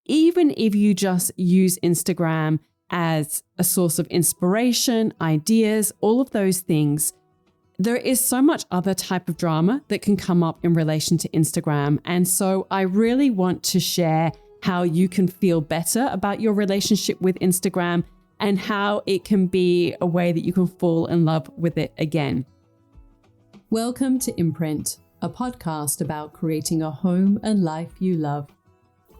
even if you just use Instagram as a source of inspiration, ideas, all of those things, there is so much other type of drama that can come up in relation to Instagram. And so I really want to share how you can feel better about your relationship with Instagram and how it can be a way that you can fall in love with it again. Welcome to Imprint, a podcast about creating a home and life you love.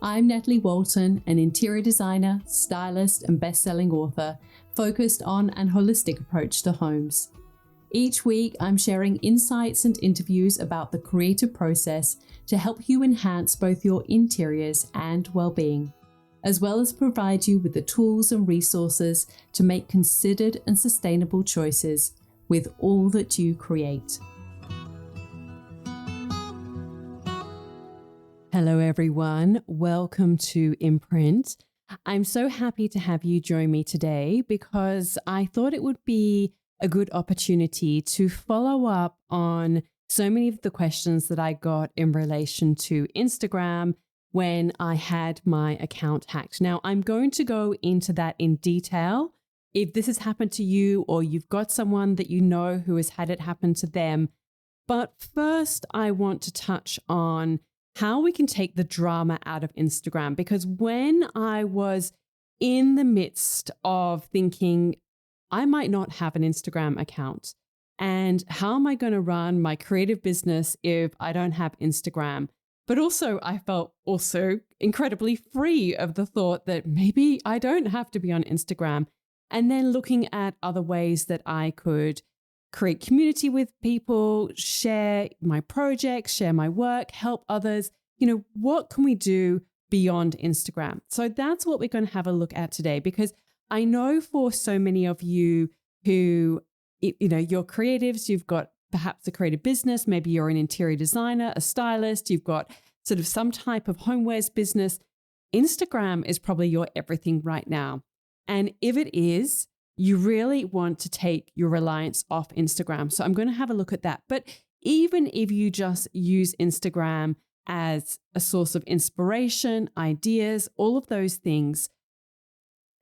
I'm Natalie Walton, an interior designer, stylist, and best-selling author focused on an holistic approach to homes. Each week, I'm sharing insights and interviews about the creative process to help you enhance both your interiors and well-being, as well as provide you with the tools and resources to make considered and sustainable choices with all that you create. Hello, everyone. Welcome to Imprint. I'm so happy to have you join me today because I thought it would be a good opportunity to follow up on so many of the questions that I got in relation to Instagram when I had my account hacked. Now, I'm going to go into that in detail. If this has happened to you or you've got someone that you know who has had it happen to them. But first, I want to touch on how we can take the drama out of Instagram. Because when I was in the midst of thinking, I might not have an Instagram account, and how am I going to run my creative business if I don't have Instagram? But also, I felt also incredibly free of the thought that maybe I don't have to be on Instagram. And then looking at other ways that I could create community with people, share my projects, share my work, help others. What can we do beyond Instagram? So that's what we're going to have a look at today, because I know for so many of you who, you're creatives, you've got perhaps a creative business, maybe you're an interior designer, a stylist, you've got sort of some type of homewares business. Instagram is probably your everything right now. And if it is, you really want to take your reliance off Instagram. So I'm going to have a look at that. But even if you just use Instagram as a source of inspiration, ideas, all of those things,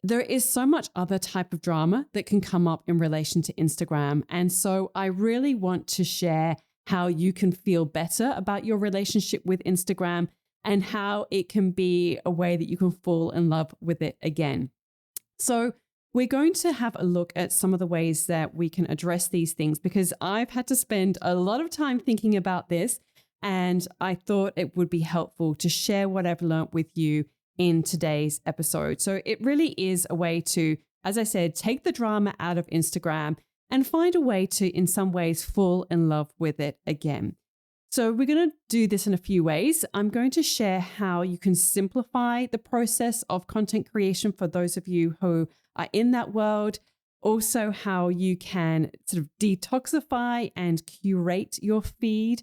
there is so much other type of drama that can come up in relation to Instagram. And so I really want to share how you can feel better about your relationship with Instagram and how it can be a way that you can fall in love with it again. So we're going to have a look at some of the ways that we can address these things, because I've had to spend a lot of time thinking about this, and I thought it would be helpful to share what I've learned with you in today's episode. So it really is a way to, as I said, take the drama out of Instagram and find a way to, in some ways, fall in love with it again. So we're going to do this in a few ways. I'm going to share how you can simplify the process of content creation for those of you who are in that world. Also, how you can sort of detoxify and curate your feed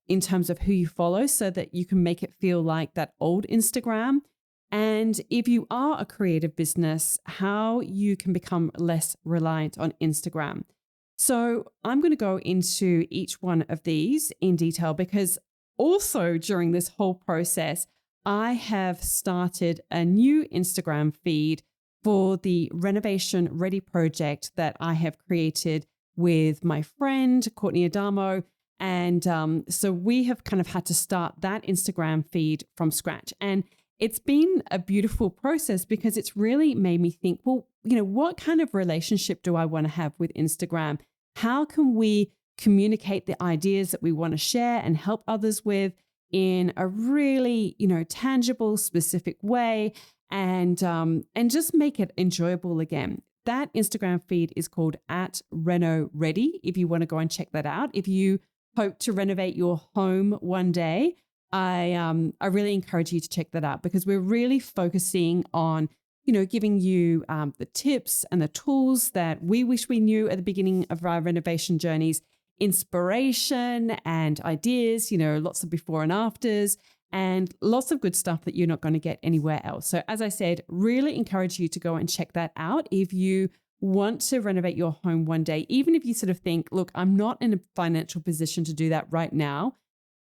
in terms of who you follow so that you can make it feel like that old Instagram. And if you are a creative business, how you can become less reliant on Instagram. So I'm going to go into each one of these in detail, because also during this whole process, I have started a new Instagram feed for the Renovation Ready project that I have created with my friend, Courtney Adamo. And so we have kind of had to start that Instagram feed from scratch. And it's been a beautiful process because it's really made me think, well, what kind of relationship do I want to have with Instagram? How can we communicate the ideas that we want to share and help others with in a really, tangible, specific way, and just make it enjoyable again? That Instagram feed is called @RenoReady. If you want to go and check that out, if you hope to renovate your home one day, I really encourage you to check that out, because we're really focusing on, giving you the tips and the tools that we wish we knew at the beginning of our renovation journeys, inspiration and ideas, lots of before and afters, and lots of good stuff that you're not going to get anywhere else. So as I said, really encourage you to go and check that out if you want to renovate your home one day, even if you sort of think, look, I'm not in a financial position to do that right now.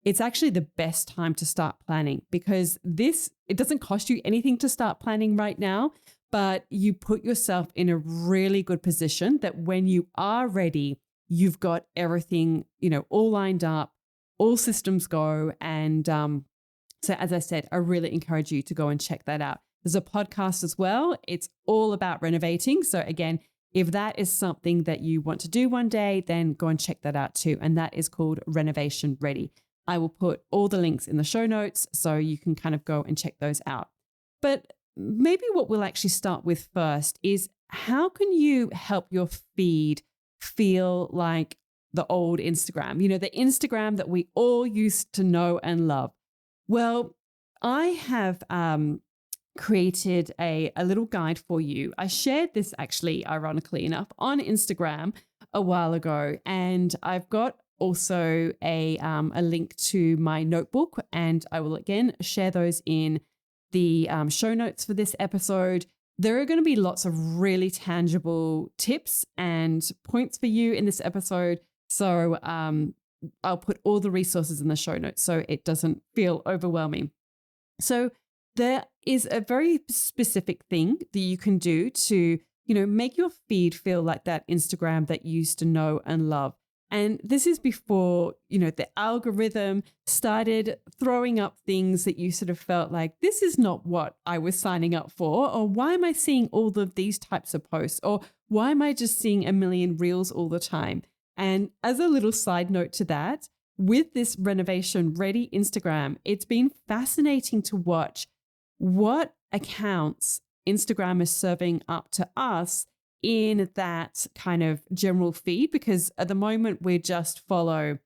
it's actually the best time to start planning, because it doesn't cost you anything to start planning right now, but you put yourself in a really good position that when you are ready, you've got everything, all lined up, all systems go. And so as I said, I really encourage you to go and check that out. There's a podcast as well. It's all about renovating. So again, if that is something that you want to do one day, then go and check that out too. And that is called Renovation Ready. I will put all the links in the show notes so you can kind of go and check those out. But maybe what we'll actually start with first is, how can you help your feed feel like the old Instagram, the Instagram that we all used to know and love? Well, I have created a little guide for you. I shared this actually, ironically enough, on Instagram a while ago, and I've got also a link to my notebook, and I will again share those in the show notes for this episode. There are going to be lots of really tangible tips and points for you in this episode. So I'll put all the resources in the show notes so it doesn't feel overwhelming. So there is a very specific thing that you can do to, make your feed feel like that Instagram that you used to know and love. And this is before, the algorithm started throwing up things that you sort of felt like, this is not what I was signing up for, or why am I seeing all of these types of posts, or why am I just seeing a million reels all the time? And as a little side note to that, with this Renovation Ready Instagram, it's been fascinating to watch what accounts Instagram is serving up to us in that kind of general feed, because at the moment we just follow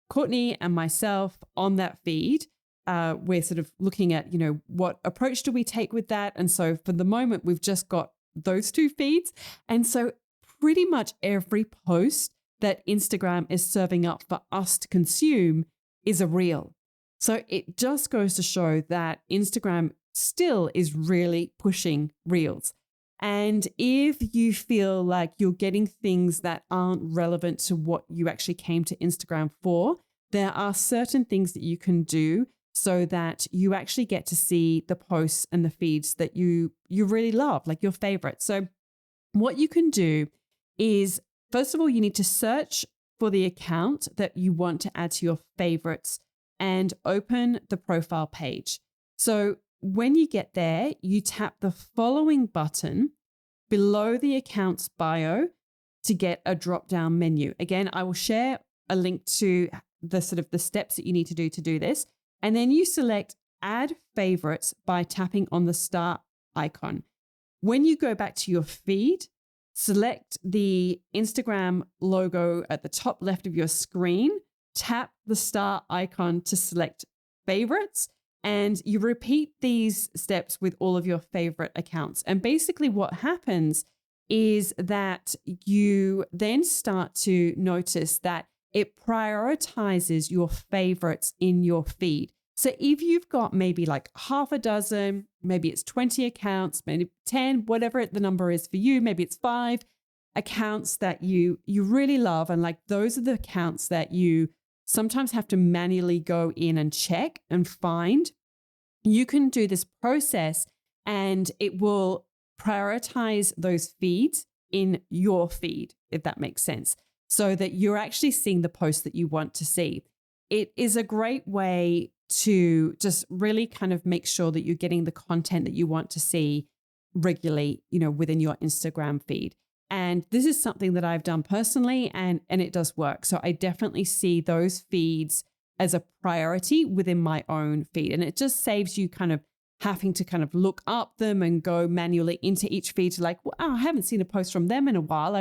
Courtney and myself on that feed. We're sort of looking at, what approach do we take with that? And so for the moment, we've just got those two feeds. And so pretty much every post that Instagram is serving up for us to consume is a reel. So it just goes to show that Instagram still is really pushing reels. And if you feel like you're getting things that aren't relevant to what you actually came to Instagram for, there are certain things that you can do so that you actually get to see the posts and the feeds that you really love, like your favorites. So what you can do is, first of all, you need to search for the account that you want to add to your favorites and open the profile page. So when you get there, you tap the following button below the account's bio to get a drop-down menu. Again, I will share a link to the steps that you need to do this. And then you select Add Favorites by tapping on the star icon. When you go back to your feed, select the Instagram logo at the top left of your screen, tap the star icon to select favorites, and you repeat these steps with all of your favorite accounts. And basically what happens is that you then start to notice that it prioritizes your favorites in your feed. So if you've got maybe like half a dozen, maybe it's 20 accounts, maybe 10, whatever the number is for you, maybe it's 5 accounts that you really love. And like those are the accounts that you sometimes have to manually go in and check and find. You can do this process and it will prioritize those feeds in your feed, if that makes sense, so that you're actually seeing the posts that you want to see. It is a great way to just really kind of make sure that you're getting the content that you want to see regularly, within your Instagram feed. And this is something that I've done personally, and it does work. So I definitely see those feeds as a priority within my own feed. And it just saves you kind of having to kind of look up them and go manually into each feed to like, wow, I haven't seen a post from them in a while.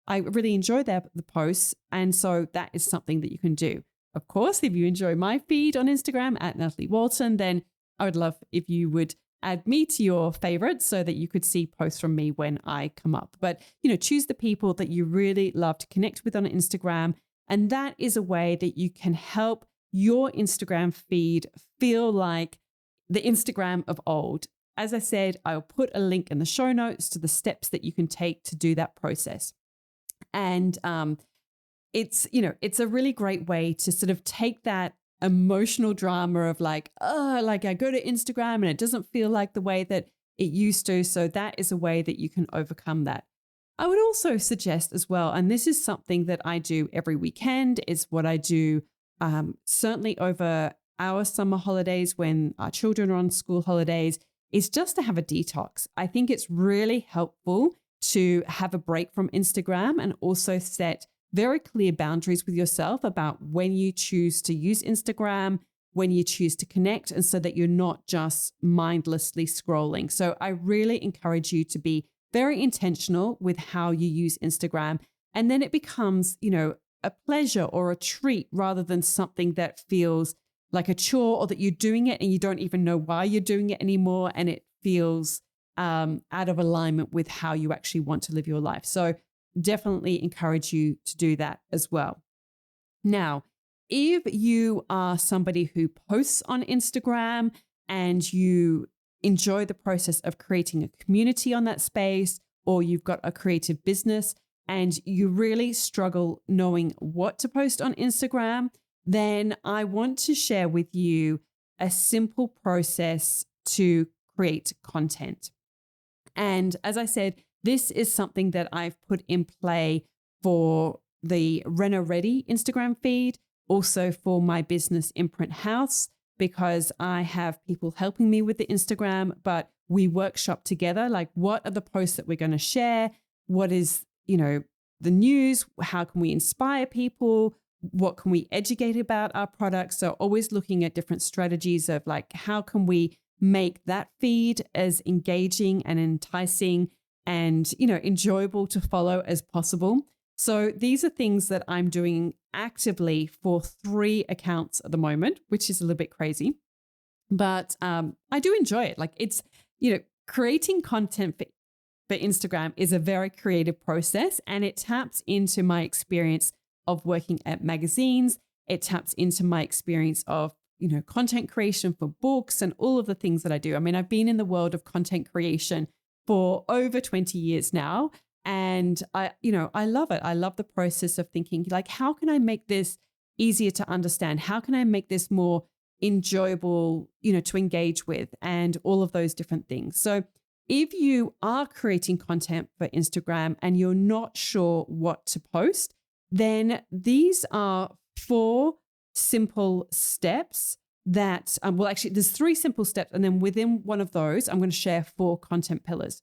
I really enjoy the posts. And so that is something that you can do. Of course, if you enjoy my feed on Instagram at Natalie Walton, then I would love if you would add me to your favorites so that you could see posts from me when I come up. But, choose the people that you really love to connect with on Instagram. And that is a way that you can help your Instagram feed feel like the Instagram of old. As I said, I'll put a link in the show notes to the steps that you can take to do that process. And it's a really great way to sort of take that emotional drama of like, oh, like I go to Instagram and it doesn't feel like the way that it used to. So that is a way that you can overcome that. I would also suggest as well, and this is something that I do every weekend, is what I do certainly over our summer holidays when our children are on school holidays, is just to have a detox. I think it's really helpful to have a break from Instagram and also set very clear boundaries with yourself about when you choose to use Instagram, when you choose to connect, and so that you're not just mindlessly scrolling. So I really encourage you to be very intentional with how you use Instagram. And then it becomes, a pleasure or a treat rather than something that feels like a chore or that you're doing it and you don't even know why you're doing it anymore. And it feels out of alignment with how you actually want to live your life. So definitely encourage you to do that as well. Now, if you are somebody who posts on Instagram and you enjoy the process of creating a community on that space, or you've got a creative business and you really struggle knowing what to post on Instagram, then I want to share with you a simple process to create content. And as I said, this is something that I've put in play for the Reno Ready Instagram feed, also for my business Imprint House, because I have people helping me with the Instagram, but we workshop together. Like, what are the posts that we're going to share? What is, the news? How can we inspire people? What can we educate about our products? So always looking at different strategies of like, how can we make that feed as engaging and enticing and, enjoyable to follow as possible. So these are things that I'm doing actively for 3 accounts at the moment, which is a little bit crazy, but I do enjoy it. Like, it's, creating content for Instagram is a very creative process, and it taps into my experience of working at magazines. It taps into my experience of, content creation for books and all of the things that I do. I mean, I've been in the world of content creation for over 20 years now. And I love it. I love the process of thinking like, how can I make this easier to understand? How can I make this more enjoyable, to engage with, and all of those different things. So if you are creating content for Instagram and you're not sure what to post, then these are 4 simple steps that, there's 3 simple steps. And then within one of those, I'm going to share 4 content pillars.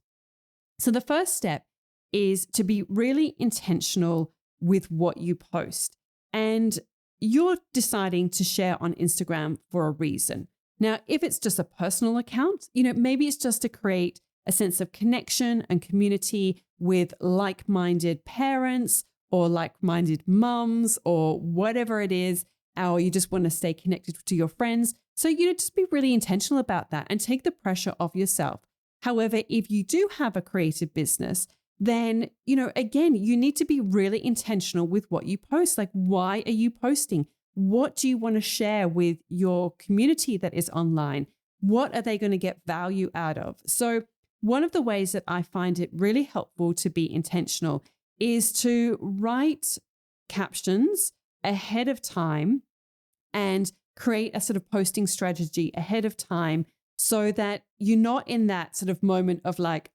So the first step is to be really intentional with what you post. And you're deciding to share on Instagram for a reason. Now, if it's just a personal account, maybe it's just to create a sense of connection and community with like-minded parents or like-minded mums or whatever it is, or you just want to stay connected to your friends. So, just be really intentional about that and take the pressure off yourself. However, if you do have a creative business, then, again, you need to be really intentional with what you post. Like, why are you posting? What do you want to share with your community that is online? What are they going to get value out of? So one of the ways that I find it really helpful to be intentional is to write captions ahead of time and create a sort of posting strategy ahead of time so that you're not in that sort of moment of like,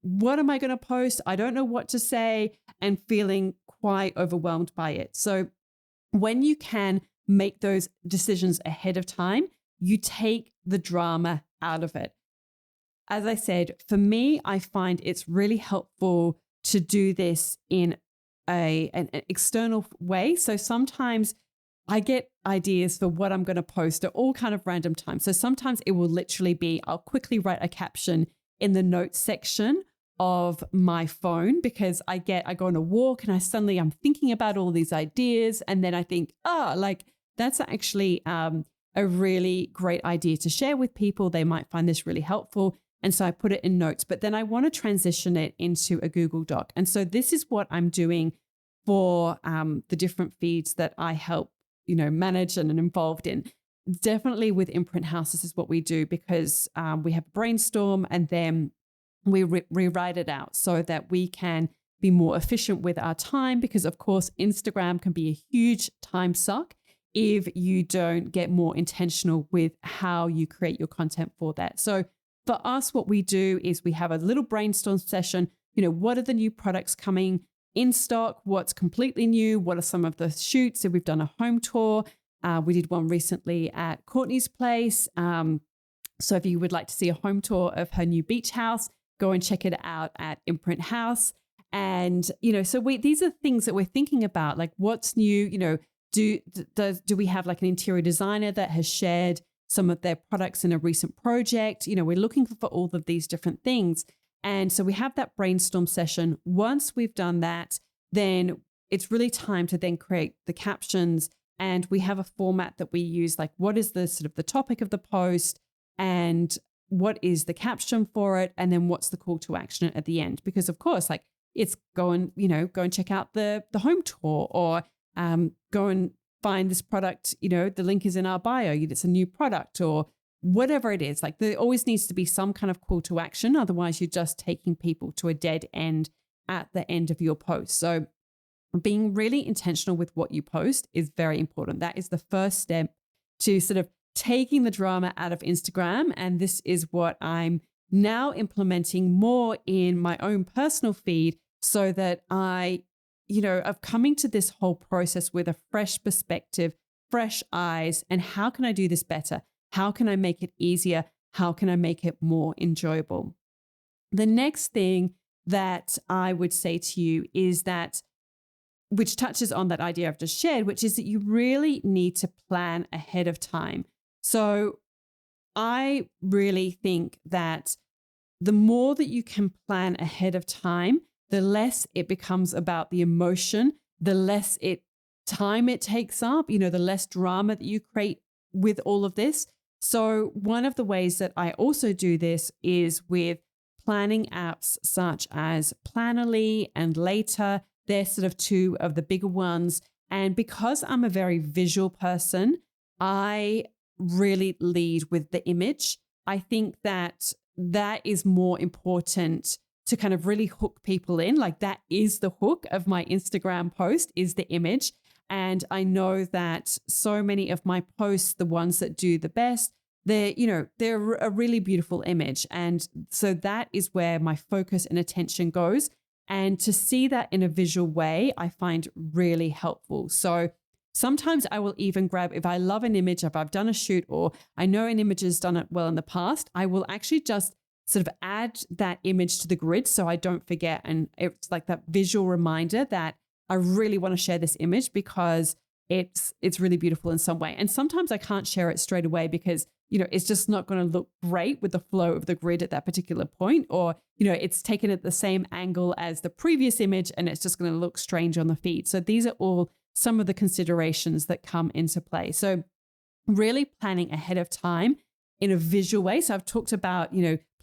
what am I going to post? I don't know what to say, and feeling quite overwhelmed by it. So when you can make those decisions ahead of time, you take the drama out of it. As I said, for me, I find it's really helpful to do this in an external way. So sometimes I get ideas for what I'm going to post at all kind of random times. So sometimes it will literally be, I'll quickly write a caption in the notes section of my phone because I go on a walk and I'm thinking about all these ideas. And then I think, that's actually a really great idea to share with people. They might find this really helpful. And so I put it in notes, but then I want to transition it into a Google Doc. And so this is what I'm doing for the different feeds that I help, manage and am involved in. Definitely with Imprint House, this is what we do because we have a brainstorm and then we rewrite it out so that we can be more efficient with our time because, of course, Instagram can be a huge time suck if you don't get more intentional with how you create your content for that. So for us, what we do is we have a little brainstorm session. What are the new products coming in stock? What's completely new? What are some of the shoots? So we've done a home tour. We did one recently at Courtney's place. So if you would like to see a home tour of her new beach house, go and check it out at Imprint House. And, so these are things that we're thinking about, like what's new. Do we have like an interior designer that has shared some of their products in a recent project? We're looking for all of these different things. And so we have that brainstorm session. Once we've done that, then it's really time to then create the captions. And we have a format that we use, like what is the sort of the topic of the post and what is the caption for it? And then what's the call to action at the end? Because of course, like it's go and check out the home tour, or go and find this product, the link is in our bio, it's a new product, or whatever it is. Like there always needs to be some kind of call to action. Otherwise, you're just taking people to a dead end at the end of your post. So being really intentional with what you post is very important. That is the first step to sort of taking the drama out of Instagram. And this is what I'm now implementing more in my own personal feed, so that I've coming to this whole process with a fresh perspective, fresh eyes, and how can I do this better? How can I make it easier? How can I make it more enjoyable? The next thing that I would say to you is that, which touches on that idea I've just shared, which is that you really need to plan ahead of time. So I really think that the more that you can plan ahead of time, the less it becomes about the emotion, the less time it takes up, the less drama that you create with all of this. So one of the ways that I also do this is with planning apps such as Planoly and Later. They're sort of two of the bigger ones. And because I'm a very visual person, I really lead with the image. I think that is more important to kind of really hook people in. Like that is the hook of my Instagram post, is the image. And I know that so many of my posts, the ones that do the best, they're a really beautiful image. And so that is where my focus and attention goes. And to see that in a visual way, I find really helpful. So sometimes I will even grab, if I love an image, if I've done a shoot or I know an image has done it well in the past, I will actually just sort of add that image to the grid so I don't forget. And it's like that visual reminder that I really want to share this image because it's really beautiful in some way. And sometimes I can't share it straight away because, it's just not going to look great with the flow of the grid at that particular point. Or, it's taken at the same angle as the previous image and it's just going to look strange on the feed. So these are all some of the considerations that come into play. So really planning ahead of time in a visual way. So I've talked about,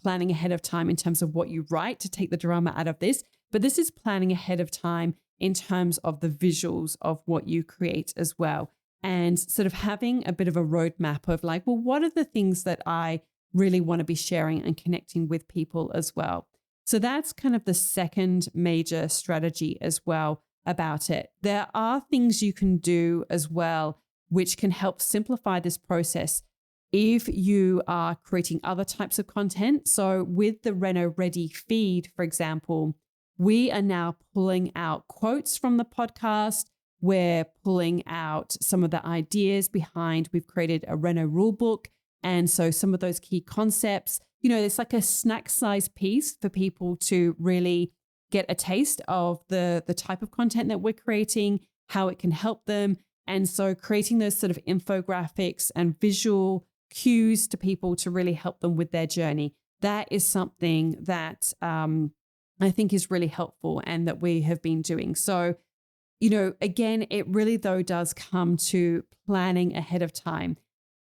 planning ahead of time in terms of what you write to take the drama out of this, but this is planning ahead of time in terms of the visuals of what you create as well. And sort of having a bit of a roadmap of like, well, what are the things that I really want to be sharing and connecting with people as well? So that's kind of the second major strategy as well about it. There are things you can do as well, which can help simplify this process if you are creating other types of content. So with the Reno Ready feed, for example, we are now pulling out quotes from the podcast. We're pulling out some of the ideas behind, we've created a Reno rulebook. And so some of those key concepts, it's like a snack size piece for people to really get a taste of the type of content that we're creating, how it can help them. And so creating those sort of infographics and visual cues to people to really help them with their journey. That is something that I think is really helpful and that we have been doing. So, again, it really though does come to planning ahead of time.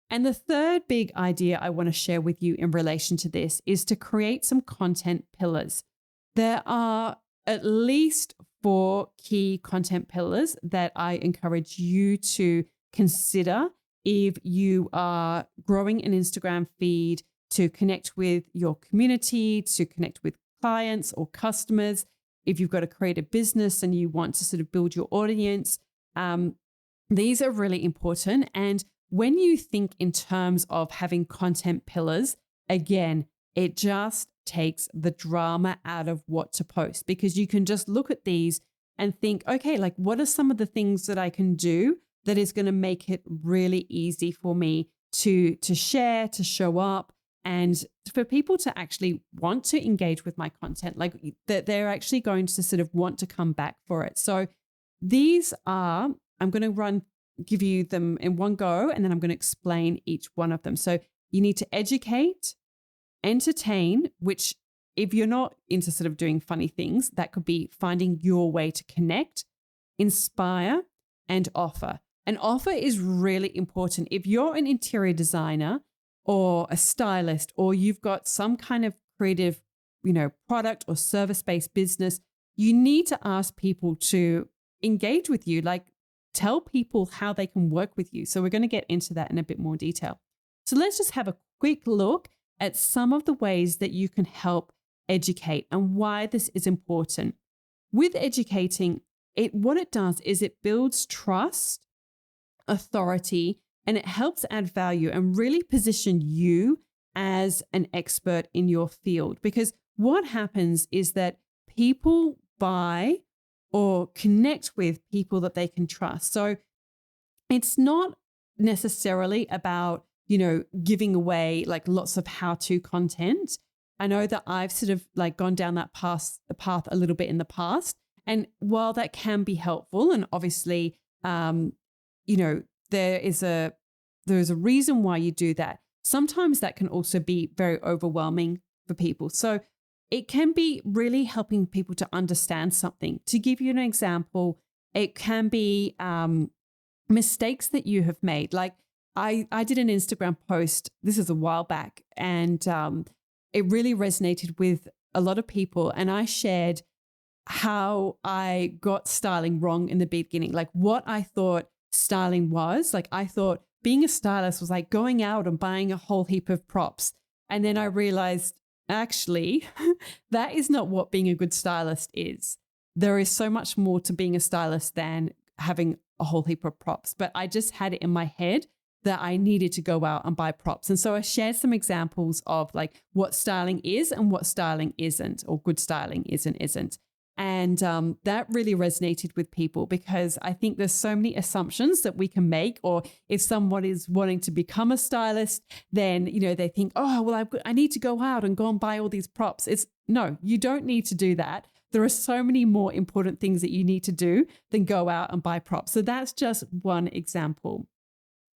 And the third big idea I want to share with you in relation to this is to create some content pillars. There are at least 4 key content pillars that I encourage you to consider if you are growing an Instagram feed to connect with your community, to connect with clients or customers. If you've got to create a business and you want to sort of build your audience, These are really important. And when you think in terms of having content pillars, again, it just takes the drama out of what to post, because you can just look at these and think, okay, like what are some of the things that I can do that is going to make it really easy for me to share, to show up, and for people to actually want to engage with my content, like that they're actually going to sort of want to come back for it. So these are, I'm going to give you them in one go, and then I'm going to explain each one of them. So you need to educate, entertain, which if you're not into sort of doing funny things, that could be finding your way to connect, inspire, and offer. And offer is really important. If you're an interior designer or a stylist, or you've got some kind of creative, product or service-based business, you need to ask people to engage with you, like tell people how they can work with you. So we're going to get into that in a bit more detail. So let's just have a quick look at some of the ways that you can help educate and why this is important. With educating, what it does is it builds trust, authority, and it helps add value and really position you as an expert in your field. Because what happens is that people buy or connect with people that they can trust. So it's not necessarily about, giving away like lots of how-to content. I know that I've sort of like gone down that path a little bit in the past. And while that can be helpful, and obviously, there's a reason why you do that. Sometimes that can also be very overwhelming for people. So it can be really helping people to understand something. To give you an example, it can be mistakes that you have made. Like I did an Instagram post, this is a while back, and it really resonated with a lot of people. And I shared how I got styling wrong in the beginning, like what I thought styling was. Like I thought being a stylist was like going out and buying a whole heap of props. And then I realized, actually, that is not what being a good stylist is. There is so much more to being a stylist than having a whole heap of props. But I just had it in my head that I needed to go out and buy props. And so I shared some examples of like what styling is and what styling isn't, or good styling is and isn't. And that really resonated with people, because I think there's so many assumptions that we can make. Or if someone is wanting to become a stylist, then, they think, oh, well, I need to go out and buy all these props. No, you don't need to do that. There are so many more important things that you need to do than go out and buy props. So that's just one example.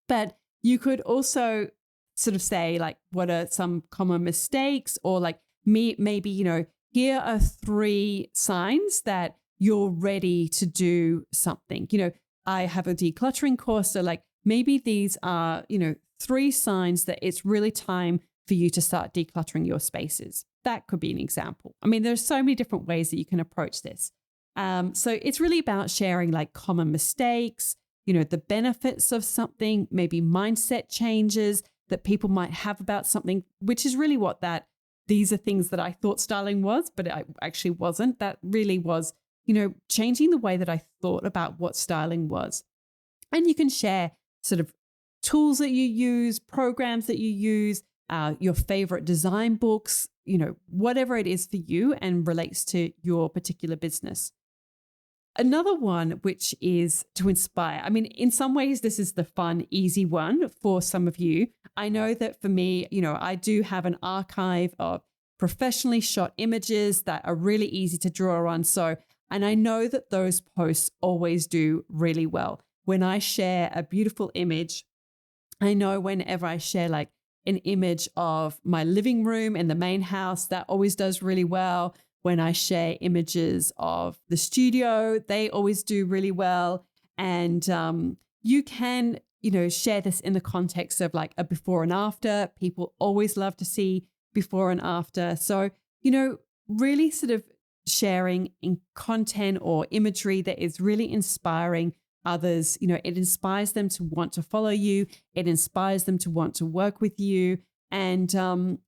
But you could also sort of say, like, what are some common mistakes? Or like maybe, here are 3 signs that you're ready to do something. I have a decluttering course. So like maybe these are, 3 signs that it's really time for you to start decluttering your spaces. That could be an example. I mean, there's so many different ways that you can approach this. So it's really about sharing like common mistakes, the benefits of something, maybe mindset changes that people might have about something, which is really what these are things that I thought styling was, but it actually wasn't. That really was, changing the way that I thought about what styling was. And you can share sort of tools that you use, programs that you use, your favorite design books, whatever it is for you and relates to your particular business. Another one, which is to inspire. I mean, in some ways, this is the fun, easy one for some of you. I know that for me, I do have an archive of professionally shot images that are really easy to draw on. And I know that those posts always do really well. When I share a beautiful image, I know whenever I share like an image of my living room in the main house, that always does really well. When I share images of the studio, they always do really well. And you can, share this in the context of like a before and after. People always love to see before and after. So, really sort of sharing in content or imagery that is really inspiring others. It inspires them to want to follow you. It inspires them to want to work with you. And,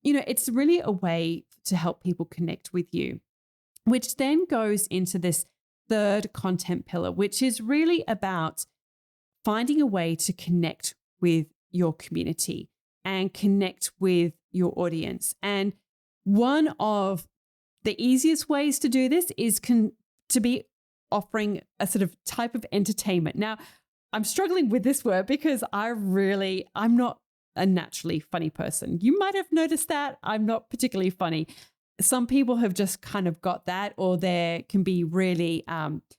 it's really a way to help people connect with you, which then goes into this third content pillar, which is really about finding a way to connect with your community and connect with your audience. And one of the easiest ways to do this is to be offering a sort of type of entertainment. Now, I'm struggling with this word because I'm not a naturally funny person. You might have noticed that I'm not particularly funny. Some people have just kind of got that, or they can be really,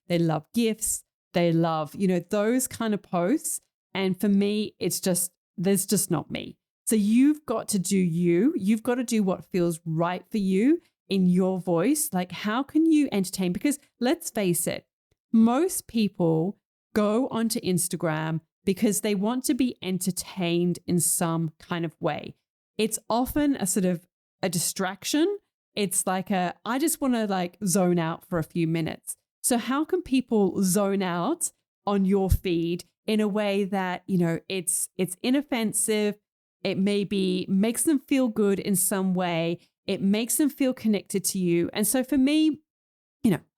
they love gifts. They love, those kind of posts. And for me, there's just not me. So you've got to do you. You've got to do what feels right for you in your voice. Like, how can you entertain? Because let's face it, most people go onto Instagram because they want to be entertained in some kind of way. It's often a sort of a distraction. It's like I just want to like zone out for a few minutes. So how can people zone out on your feed in a way that, it's inoffensive? It maybe makes them feel good in some way. It makes them feel connected to you. And so for me,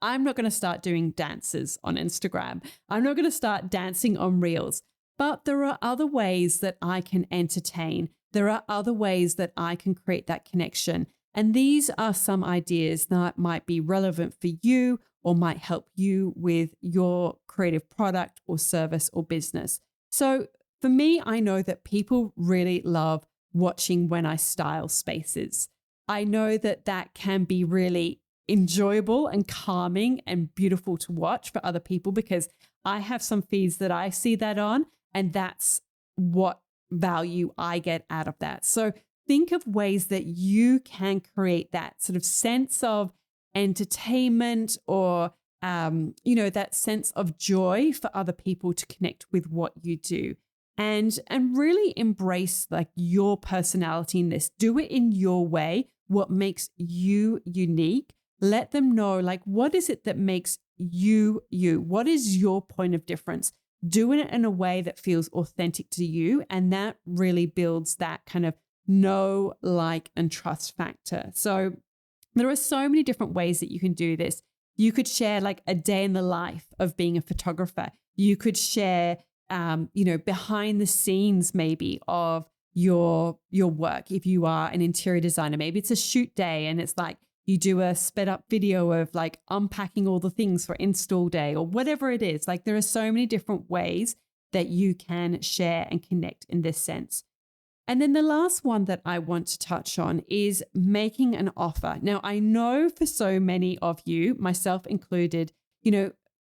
I'm not going to start doing dances on Instagram. I'm not going to start dancing on Reels. But there are other ways that I can entertain. There are other ways that I can create that connection. And these are some ideas that might be relevant for you or might help you with your creative product or service or business. So for me, I know that people really love watching when I style spaces. I know that that can be really enjoyable and calming and beautiful to watch for other people, because I have some feeds that I see that on, and that's what value I get out of that. So think of ways that you can create that sort of sense of entertainment or, that sense of joy for other people to connect with what you do. And really embrace like your personality in this. Do it in your way, what makes you unique. Let them know, like, what is it that makes you you? What is your point of difference? Doing it in a way that feels authentic to you. And that really builds that kind of know, like, and trust factor. So there are so many different ways that you can do this. You could share like a day in the life of being a photographer. You could share, behind the scenes maybe of your work. If you are an interior designer, maybe it's a shoot day and it's like you do a sped up video of like unpacking all the things for install day or whatever it is. Like there are so many different ways that you can share and connect in this sense. And then the last one that I want to touch on is making an offer. Now, I know for so many of you, myself included,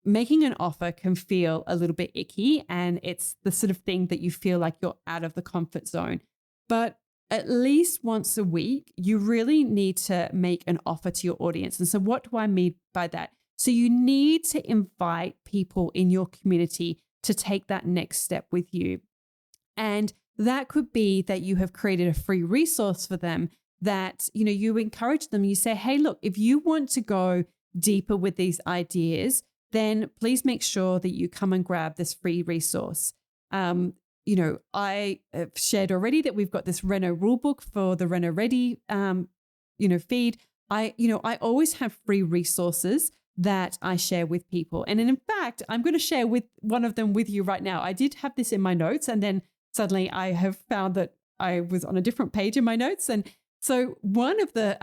making an offer can feel a little bit icky, and it's the sort of thing that you feel like you're out of the comfort zone. But at least once a week, you really need to make an offer to your audience. And so what do I mean by that? So you need to invite people in your community to take that next step with you. And that could be that you have created a free resource for them that, you encourage them. You say, hey, look, if you want to go deeper with these ideas, then please make sure that you come and grab this free resource. I have shared already that we've got this Reno rulebook for the Reno Ready, feed. I always have free resources that I share with people. And in fact, I'm going to share with one of them with you right now. I did have this in my notes, and then suddenly I have found that I was on a different page in my notes. And so one of the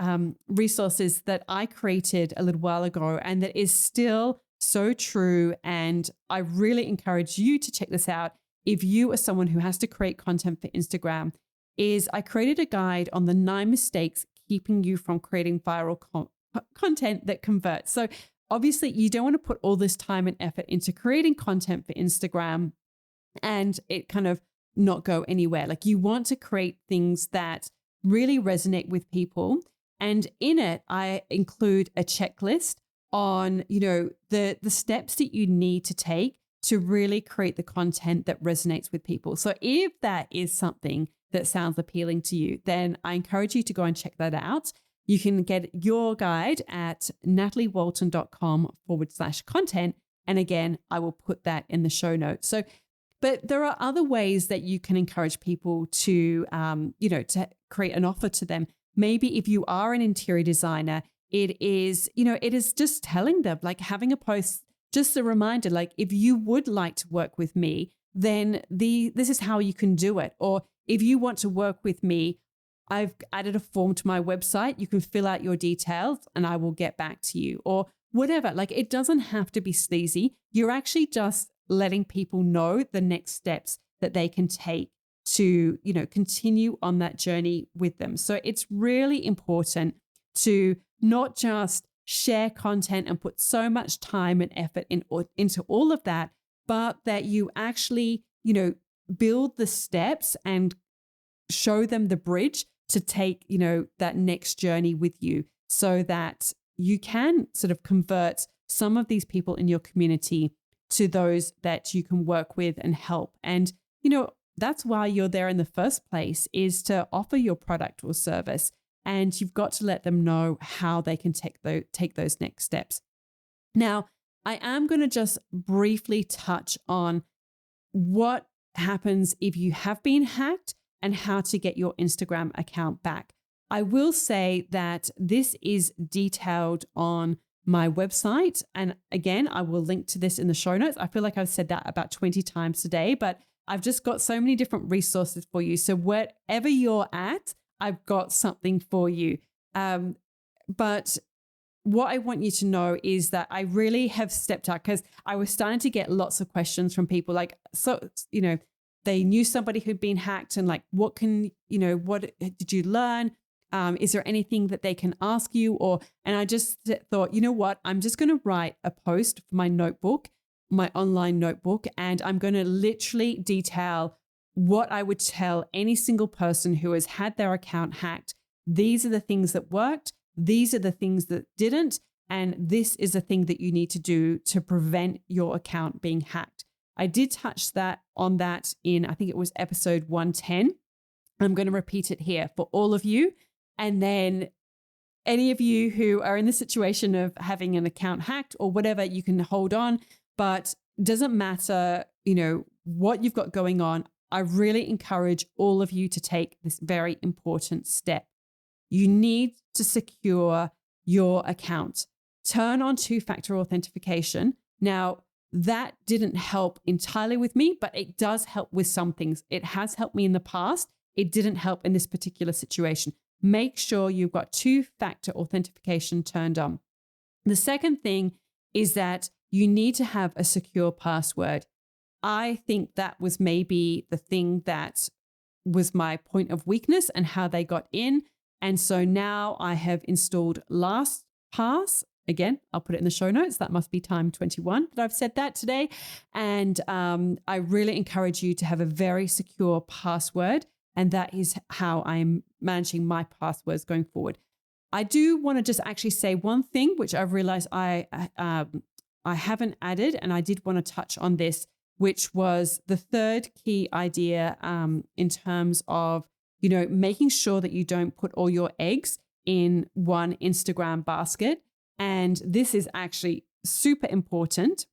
resources that I created a little while ago, and that is still so true, and I really encourage you to check this out if you are someone who has to create content for Instagram, is I created a guide on the 9 mistakes keeping you from creating viral content that converts. So obviously you don't want to put all this time and effort into creating content for Instagram and it kind of not go anywhere. Like you want to create things that really resonate with people. And in it, I include a checklist on, the steps that you need to take to really create the content that resonates with people. So if that is something that sounds appealing to you, then I encourage you to go and check that out. You can get your guide at nataliewalton.com/content. And again, I will put that in the show notes. So, but there are other ways that you can encourage people to, to create an offer to them. Maybe if you are an interior designer, it is just telling them, like having a post, just a reminder, like if you would like to work with me, then this is how you can do it. Or if you want to work with me, I've added a form to my website. You can fill out your details and I will get back to you, or whatever. Like, it doesn't have to be sleazy. You're actually just letting people know the next steps that they can take to, continue on that journey with them. So it's really important to not just share content and put so much time and effort into all of that, but that you actually, build the steps and show them the bridge to take, that next journey with you, so that you can sort of convert some of these people in your community to those that you can work with and help. And, that's why you're there in the first place, is to offer your product or service. And you've got to let them know how they can take those next steps. Now, I am going to just briefly touch on what happens if you have been hacked and how to get your Instagram account back. I will say that this is detailed on my website. And again, I will link to this in the show notes. I feel like I've said that about 20 times today, but I've just got so many different resources for you. So wherever you're at, I've got something for you. But what I want you to know is that I really have stepped up, because I was starting to get lots of questions from people like, they knew somebody who'd been hacked and like, what did you learn? Is there anything that they can ask you? And I just thought, you know what, I'm just going to write a post for my notebook, my online notebook, and I'm going to literally detail what I would tell any single person who has had their account hacked. These are the things that worked. These are the things that didn't. And this is a thing that you need to do to prevent your account being hacked. I did touch on that in, I think it was episode 110. I'm going to repeat it here for all of you. And then any of you who are in the situation of having an account hacked or whatever, you can hold on, but doesn't matter, what you've got going on. I really encourage all of you to take this very important step. You need to secure your account. Turn on two-factor authentication. Now, that didn't help entirely with me, but it does help with some things. It has helped me in the past. It didn't help in this particular situation. Make sure you've got two-factor authentication turned on. The second thing is that you need to have a secure password. I think that was maybe the thing that was my point of weakness and how they got in. And so now I have installed LastPass. Again, I'll put it in the show notes. That must be time 21 that I've said that today. And I really encourage you to have a very secure password. And that is how I'm managing my passwords going forward. I do want to just actually say one thing, which I've realized I haven't added, and I did want to touch on this, which was the third key idea in terms of, making sure that you don't put all your eggs in one Instagram basket. And this is actually super important.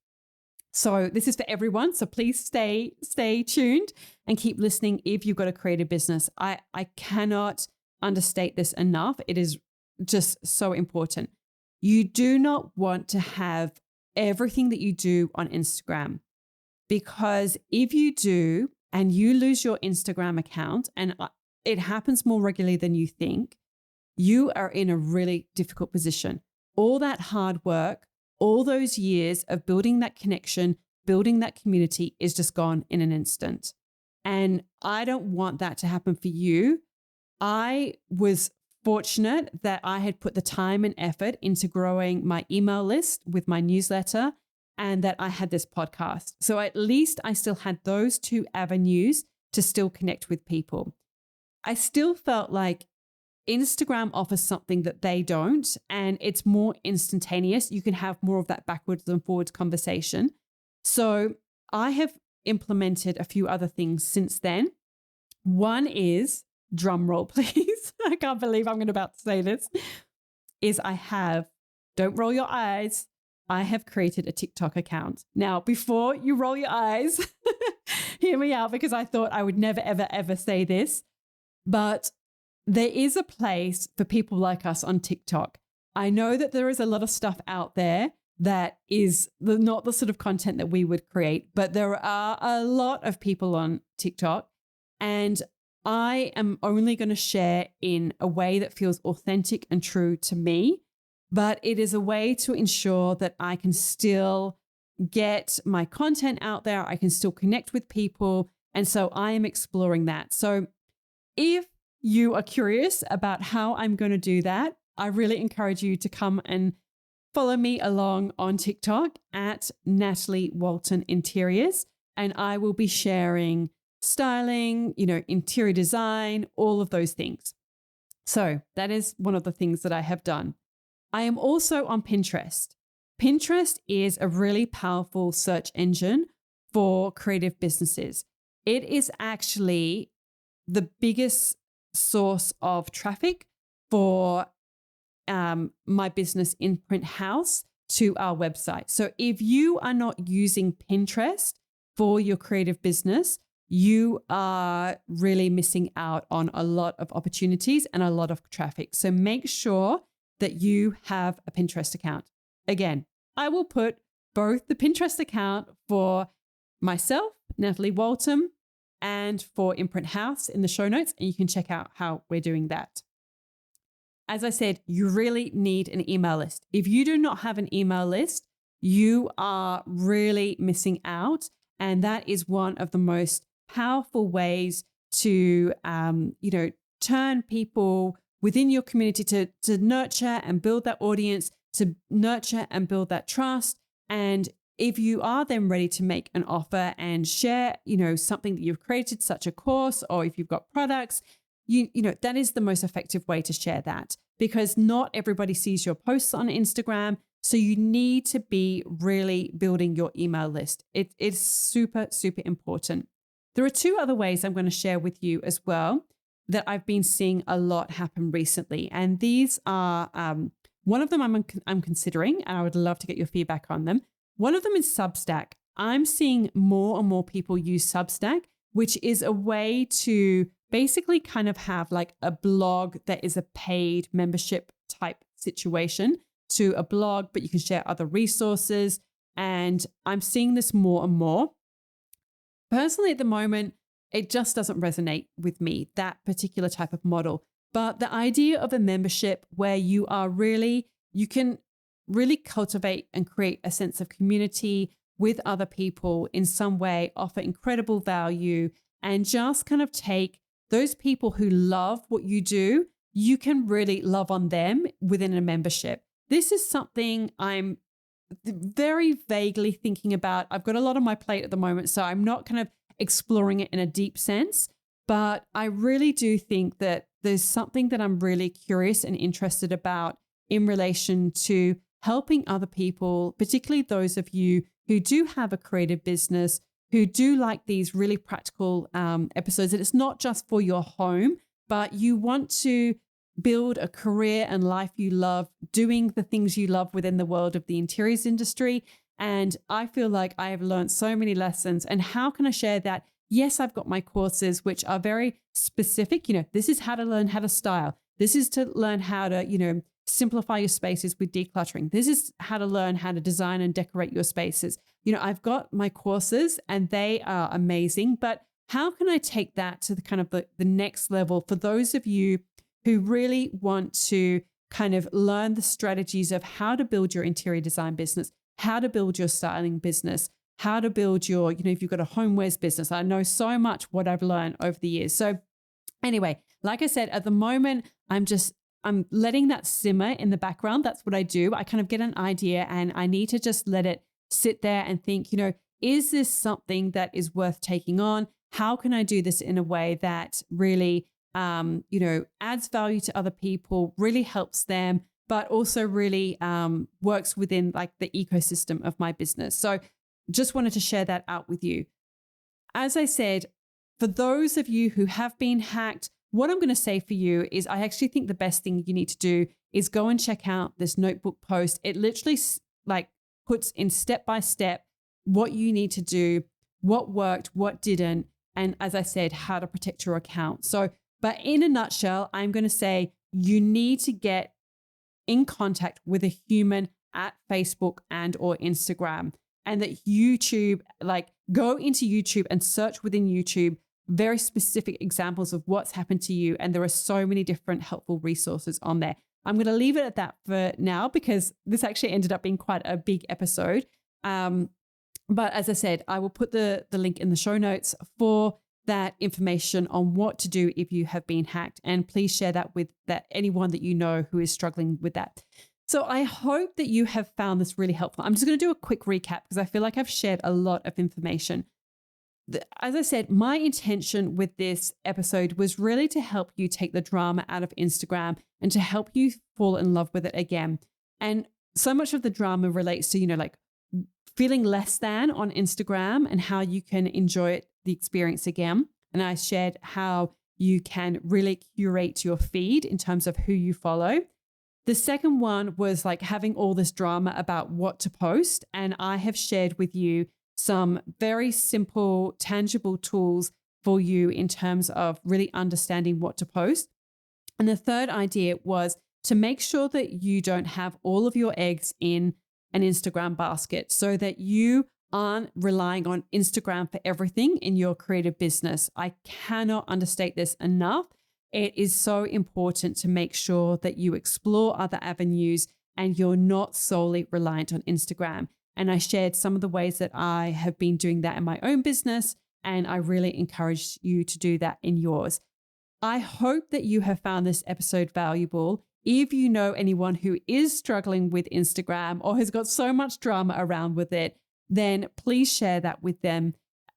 So this is for everyone. So please stay tuned and keep listening if you've got to create a business. I cannot understate this enough. It is just so important. You do not want to have everything that you do on Instagram, because if you do and you lose your Instagram account, and it happens more regularly than you think, you are in a really difficult position. All that hard work, all those years of building that connection, building that community is just gone in an instant. And I don't want that to happen for you. I was fortunate that I had put the time and effort into growing my email list with my newsletter, and that I had this podcast. So at least I still had those two avenues to still connect with people. I still felt like Instagram offers something that they don't, and it's more instantaneous. You can have more of that backwards and forwards conversation. So I have implemented a few other things since then. One is, drum roll please, I can't believe I'm about to say this, is don't roll your eyes, I have created a TikTok account. Now, before you roll your eyes, hear me out, because I thought I would never, ever, ever say this, but there is a place for people like us on TikTok. I know that there is a lot of stuff out there that is not the sort of content that we would create, but there are a lot of people on TikTok, and I am only going to share in a way that feels authentic and true to me, but it is a way to ensure that I can still get my content out there. I can still connect with people. And so I am exploring that. So if you are curious about how I'm going to do that, I really encourage you to come and follow me along on TikTok at Natalie Walton Interiors. And I will be sharing styling, interior design, all of those things. So that is one of the things that I have done. I am also on Pinterest. Pinterest is a really powerful search engine for creative businesses. It is actually the biggest source of traffic for my business Imprint House to our website. So if you are not using Pinterest for your creative business, you are really missing out on a lot of opportunities and a lot of traffic. So make sure that you have a Pinterest account. Again, I will put both the Pinterest account for myself, Natalie Walton, and for Imprint House in the show notes, and you can check out how we're doing that. As I said, you really need an email list. If you do not have an email list, you are really missing out. And that is one of the most powerful ways to, turn people within your community to nurture and build that audience, to nurture and build that trust. And if you are then ready to make an offer and share, something that you've created, such a course, or if you've got products, that is the most effective way to share that, because not everybody sees your posts on Instagram. So you need to be really building your email list. It's super, super important. There are two other ways I'm going to share with you as well that I've been seeing a lot happen recently. And these are, one of them I'm considering, and I would love to get your feedback on them. One of them is Substack. I'm seeing more and more people use Substack, which is a way to basically kind of have like a blog that is a paid membership type situation to a blog, but you can share other resources. And I'm seeing this more and more. Personally, at the moment, it just doesn't resonate with me, that particular type of model. But the idea of a membership where you can really cultivate and create a sense of community with other people in some way, offer incredible value, and just kind of take those people who love what you do, you can really love on them within a membership. This is something I'm very vaguely thinking about. I've got a lot on my plate at the moment, so I'm not kind of exploring it in a deep sense, but I really do think that there's something that I'm really curious and interested about in relation to helping other people, particularly those of you who do have a creative business, who do like these really practical episodes. And it's not just for your home, but you want to build a career and life you love, doing the things you love within the world of the interiors industry. And I feel like I have learned so many lessons. And how can I share that? Yes, I've got my courses, which are very specific. This is how to learn how to style. This is to learn how to, simplify your spaces with decluttering. This is how to learn how to design and decorate your spaces. I've got my courses and they are amazing, but how can I take that to the kind of the next level for those of you who really want to kind of learn the strategies of how to build your interior design business, how to build your styling business, how to build your, if you've got a homewares business. I know so much what I've learned over the years. So anyway, like I said, at the moment, I'm letting that simmer in the background. That's what I do. I kind of get an idea and I need to just let it sit there and think, is this something that is worth taking on? How can I do this in a way that really, adds value to other people, really helps them, but also really works within like the ecosystem of my business. So just wanted to share that out with you. As I said, for those of you who have been hacked, what I'm going to say for you is I actually think the best thing you need to do is go and check out this notebook post. It literally puts in step by step what you need to do, what worked, what didn't, and as I said, how to protect your account. So, but in a nutshell, I'm going to say you need to get in contact with a human at Facebook and or Instagram. And that YouTube, like go into YouTube and search within YouTube very specific examples of what's happened to you. And there are so many different helpful resources on there. I'm going to leave it at that for now because this actually ended up being quite a big episode. But as I said, I will put the link in the show notes for that information on what to do if you have been hacked. And please share that with anyone that you know who is struggling with that. So I hope that you have found this really helpful. I'm just going to do a quick recap because I feel like I've shared a lot of information. As I said, my intention with this episode was really to help you take the drama out of Instagram and to help you fall in love with it again. And so much of the drama relates to, like feeling less than on Instagram and how you can enjoy the experience again. And I shared how you can really curate your feed in terms of who you follow. The second one was like having all this drama about what to post. And I have shared with you some very simple, tangible tools for you in terms of really understanding what to post. And the third idea was to make sure that you don't have all of your eggs in an Instagram basket so that you aren't relying on Instagram for everything in your creative business. I cannot understate this enough. It is so important to make sure that you explore other avenues and you're not solely reliant on Instagram. And I shared some of the ways that I have been doing that in my own business, and I really encourage you to do that in yours. I hope that you have found this episode valuable. If you know anyone who is struggling with Instagram or has got so much drama around with it, then please share that with them.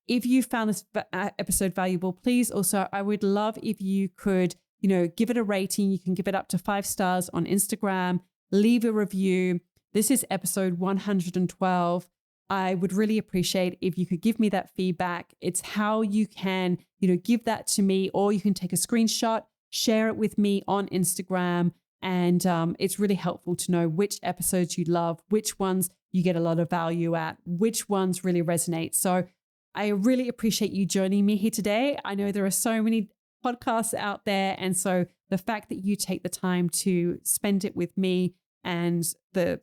If you found this episode valuable, please also, I would love if you could, give it a rating. You can give it up to 5 stars on Instagram, leave a review. This is episode 112. I would really appreciate if you could give me that feedback. It's how you can, give that to me, or you can take a screenshot, share it with me on Instagram. And it's really helpful to know which episodes you love, which ones you get a lot of value at, which ones really resonate. So I really appreciate you joining me here today. I know there are so many podcasts out there. And so the fact that you take the time to spend it with me and the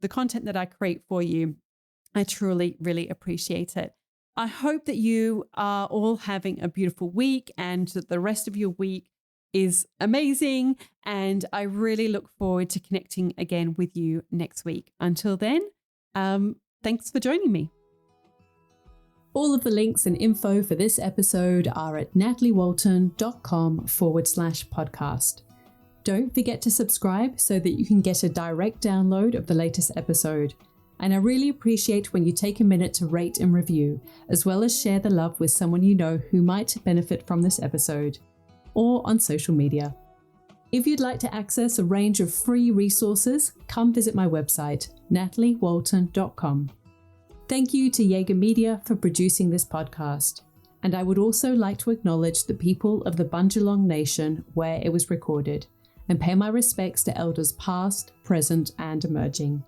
content that I create for you, I truly, really appreciate it. I hope that you are all having a beautiful week and that the rest of your week is amazing. And I really look forward to connecting again with you next week. Until then, thanks for joining me. All of the links and info for this episode are at nataliewalton.com/podcast. Don't forget to subscribe so that you can get a direct download of the latest episode. And I really appreciate when you take a minute to rate and review, as well as share the love with someone you know who might benefit from this episode, or on social media. If you'd like to access a range of free resources, come visit my website, nataliewalton.com. Thank you to Jaeger Media for producing this podcast. And I would also like to acknowledge the people of the Bundjalung Nation where it was recorded, and pay my respects to elders past, present, and emerging.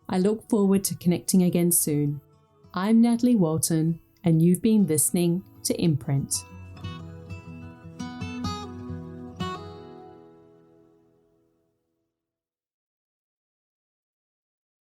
I look forward to connecting again soon. I'm Natalie Walton, and you've been listening to Imprint.